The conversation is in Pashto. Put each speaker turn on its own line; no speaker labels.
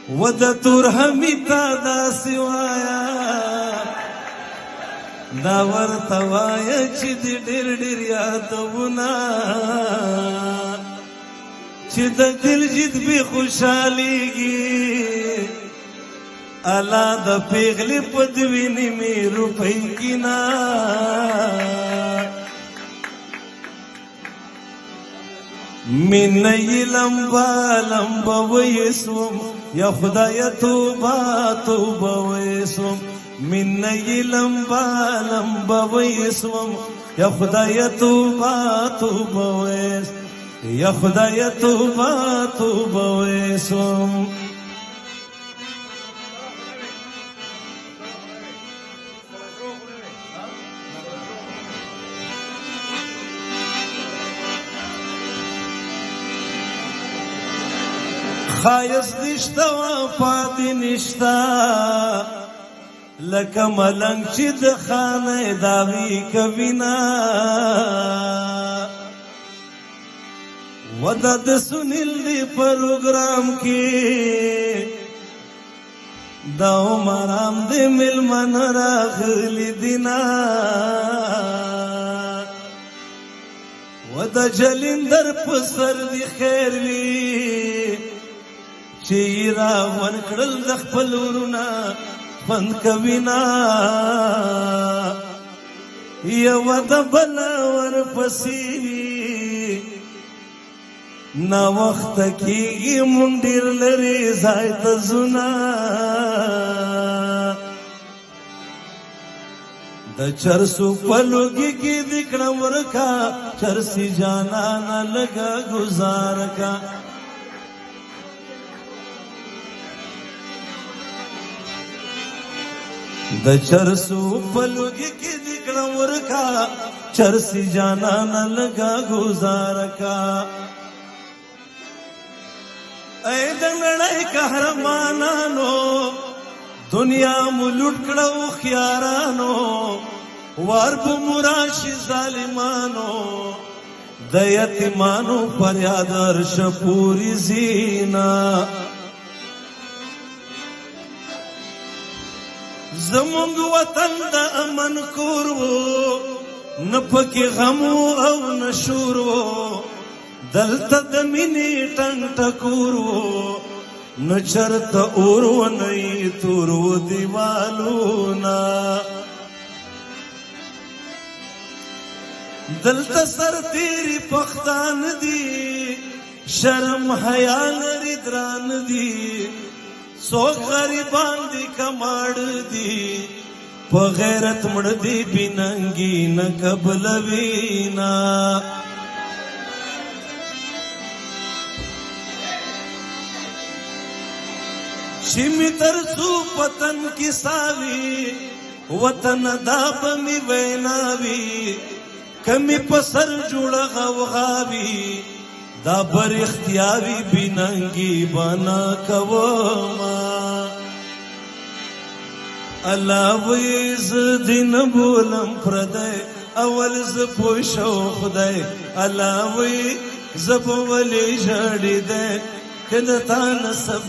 و د تورهمي تا داسې وایه دا ورته وایه چې د ډېر ډېر یادونه چې د دل جد بې خوشحالېږي الله د پیغلې په دوینې مې روپۍ کینا مینه یې لمبه لمبه ویسوم یا خدایه توبه توبه ویسوم مینه یې لمبه لمبه ویسوم یا خدایه توبه توبه ویسوم یا خدایه توبه توبه ویسوم خایست نشتا وفا دی نشتا لکه ملنګ چې د خانه داغي کوینا ودا د سنیل دی پروګرام کې دا عمرام دی ملمن راغلی دینا ودا جلیندر پسر دی خیر وی چې را ورکړل د خپل ورونه خوند کوینا یو د بل ورپسې نا وخت کېږي مونږ ډېر لرې ځای ته ځونه د چرسو په لوګي کې د کړه ورکا چرسي جانانه لږه ګزار کا د چرسو په لوګي کې د کړه ورکا چرسي جانانه لږه ګزار کا اے د نړۍ قهرمانانو دنیا مو لوټ کړو خيارانو وار په مراشي ظالمانو د یتیمانو فریاد ارش پوری زینا زمونږ وطن د امن کور وو نه پکې غم او نه شور وو دلته د مینې ټنګ ټکور وو نه چرته اور و نه تور و دیوالونه دلته سرتېري پښتان دي شرم حیا لري دران دي څوک غریبان دي کماړ دي په غیرت مړ دي بننګي نه قبلوینا چې می ترڅو پتن کې ساوي وطن دا به می ویناوي کمی په سر جوړه غوغاوي دا بر اختیاري بننګي بنا کوما الله ویز دین بولم پردای اول ز پوښو خدای الله وی زب ولې جړې ده کله تا نسب